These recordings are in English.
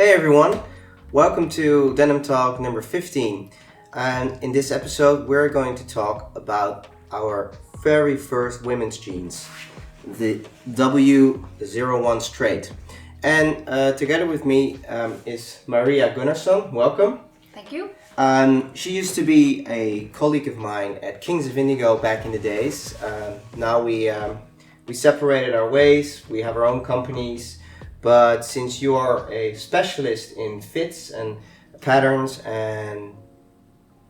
Hey everyone, welcome to Denim Talk number 15. And in this episode, we're going to talk about our very first women's jeans, the W01 straight. And together with me is Maria Gunnnarsson. Welcome. Thank you. She used to be a colleague of mine at Kings of Indigo back in the days. Now we separated our ways. We have our own companies. But since you are a specialist in fits and patterns and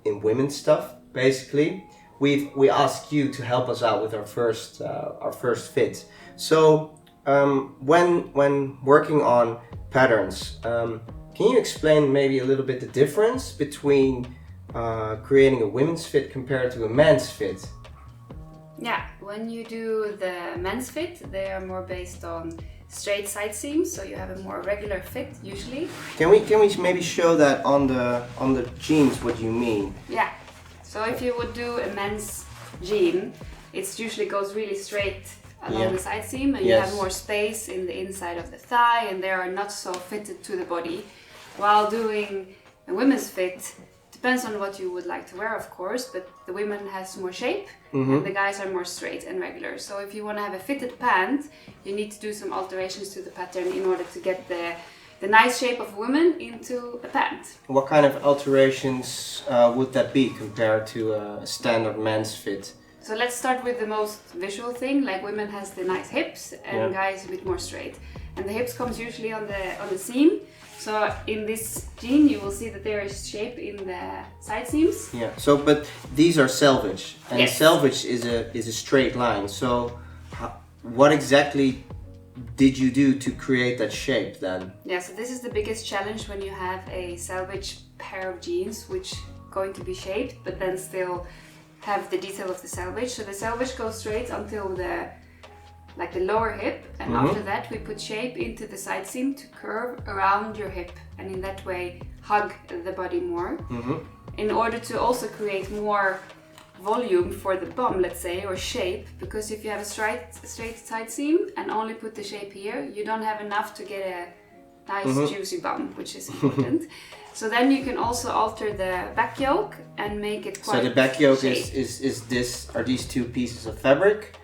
in women's stuff, basically, we asked you to help us out with our first fit. So when working on patterns, can you explain maybe a little bit the difference between creating a women's fit compared to a men's fit? Yeah, when you do the men's fit, they are more based on straight side seams, so you have a more regular fit usually. Can we maybe show that on the jeans what you mean? Yeah. So if you would do a men's jean, it usually goes really straight along the side seam, and you have more space in the inside of the thigh, and they are not so fitted to the body. While doing a women's fit, depends on what you would like to wear, of course, but the women has more shape and the guys are more straight and regular. So if you want to have a fitted pant, you need to do some alterations to the pattern in order to get the nice shape of a woman into a pant. What kind of alterations would that be compared to a standard men's fit? So let's start with the most visual thing, like women has the nice hips and guys a bit more straight. And the hips comes usually on the seam. So in this jean, you will see that there is shape in the side seams. Yeah. So, but these are selvage, and selvage is a straight line. So, what exactly did you do to create that shape then? Yeah. So this is the biggest challenge when you have a selvage pair of jeans, which going to be shaped, but then still have the detail of the selvage. So the selvage goes straight until the lower hip, and after that we put shape into the side seam to curve around your hip, and in that way hug the body more. In order to also create more volume for the bum, let's say, or shape, because if you have a straight side seam and only put the shape here, you don't have enough to get a nice juicy bum, which is important. So then you can also alter the back yoke and make it quite. So the back yoke shaped. are these two pieces of fabric,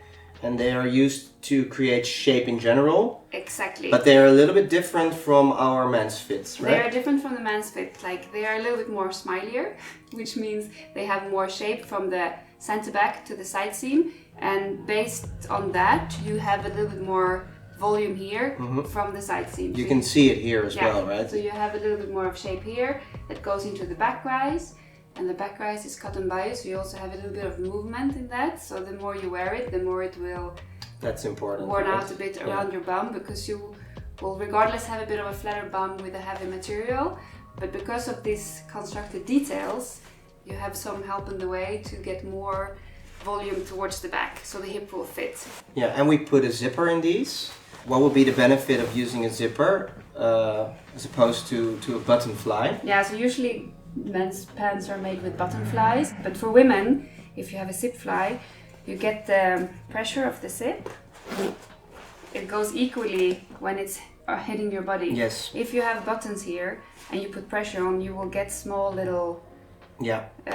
and they are used to create shape in general. Exactly. But they are a little bit different from our men's fits, right? They are different from the men's fit. Like, they are a little bit more smilier, which means they have more shape from the center back to the side seam, and based on that you have a little bit more volume here from the side seam. You can see it here as well, right? So you have a little bit more of shape here that goes into the back rise, and the back rise is cotton bias, so you also have a little bit of movement in that. So the more you wear it, the more it will worn out a bit around your bum, because you will regardless have a bit of a flatter bum with a heavy material, but because of these constructed details, you have some help in the way to get more volume towards the back, so the hip will fit. Yeah, and we put a zipper in these. What would be the benefit of using a zipper as opposed to a button fly? Yeah, so usually men's pants are made with button flies, but for women, if you have a zip fly, you get the pressure of the zip. It goes equally when it's hitting your body. Yes. If you have buttons here and you put pressure on, you will get small little.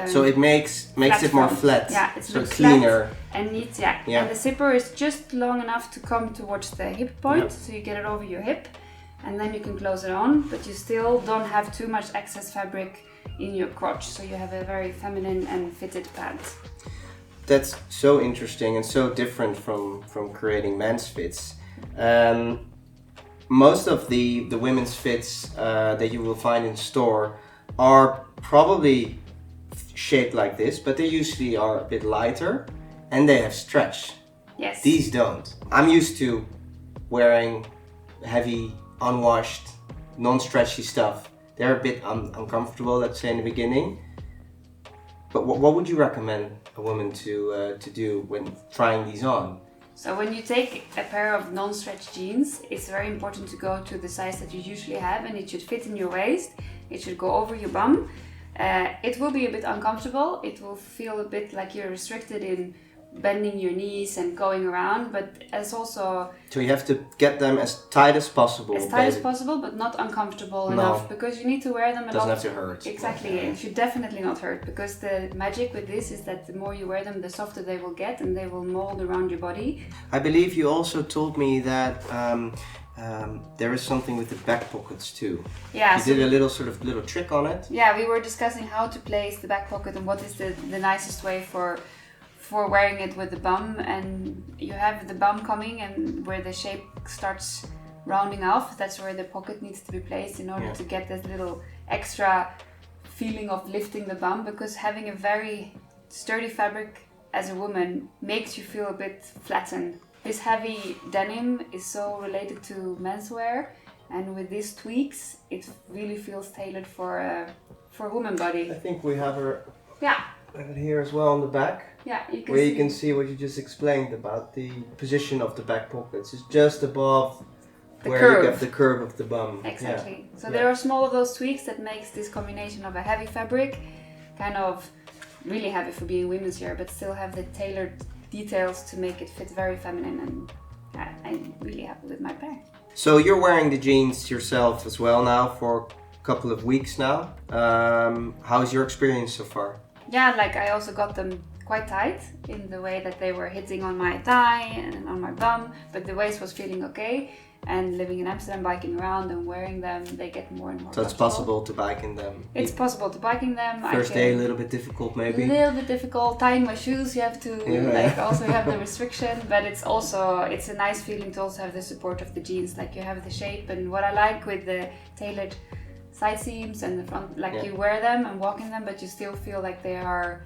So it makes it more flat. Yeah, it's so cleaner and neat. Yeah. And the zipper is just long enough to come towards the hip point, so you get it over your hip, and then you can close it on, but you still don't have too much excess fabric in your crotch, so you have a very feminine and fitted pant. That's so interesting and so different from creating men's fits. Most of the women's fits that you will find in store are probably shaped like this, but they usually are a bit lighter and they have stretch. Yes. These don't. I'm used to wearing heavy, unwashed, non-stretchy stuff. They're a bit uncomfortable, let's say, in the beginning. But what would you recommend a woman to do when trying these on? So when you take a pair of non-stretch jeans, it's very important to go to the size that you usually have, and it should fit in your waist. It should go over your bum. It will be a bit uncomfortable. It will feel a bit like you're restricted in bending your knees and going around, but as also So you have to get them as tight as possible. as tight as possible, but not uncomfortable enough, because you need to wear them a lot. Doesn't have to hurt. Exactly, it should definitely not hurt, because the magic with this is that the more you wear them, the softer they will get, and they will mold around your body. I believe you also told me that there is something with the back pockets too. Yeah, you did a little trick on it. Yeah, we were discussing how to place the back pocket and what is the nicest way for wearing it with the bum. And you have the bum coming, and where the shape starts rounding off, that's where the pocket needs to be placed in order to get that little extra feeling of lifting the bum, because having a very sturdy fabric as a woman makes you feel a bit flattened. This heavy denim is so related to menswear, and with these tweaks, it really feels tailored for a woman body. I think we have her. Yeah. Have it here as well on the back. Yeah, you can where see. You can see what you just explained about the position of the back pockets. It's just above where you get the curve of the bum. Exactly. So there are small of those tweaks that makes this combination of a heavy fabric, kind of really heavy for being women's wear, but still have the tailored details to make it fit very feminine, and I'm really happy with my pair. So you're wearing the jeans yourself as well now for a couple of weeks now. How's your experience so far? Yeah, like I also got them quite tight in the way that they were hitting on my thigh and on my bum, but the waist was feeling okay. And living in Amsterdam, biking around and wearing them, they get more and more So it's possible to bike in them? It's possible to bike in them. First day a little bit difficult maybe? A little bit difficult. Tying my shoes, you have to also have the restriction, but it's a nice feeling to also have the support of the jeans. Like you have the shape, and what I like with the tailored side seams and the front, you wear them and walk in them, but you still feel like they are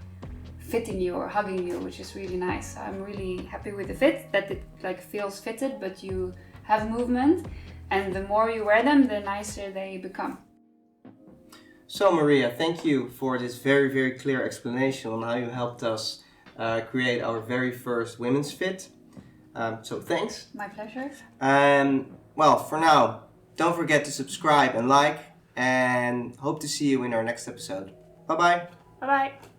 fitting you or hugging you, which is really nice. I'm really happy with the fit, that it feels fitted, but you have movement, and the more you wear them, the nicer they become. So Maria, thank you for this very, very clear explanation on how you helped us create our very first women's fit. So thanks. My pleasure. Well, for now, don't forget to subscribe and like, and hope to see you in our next episode. Bye-bye. Bye-bye.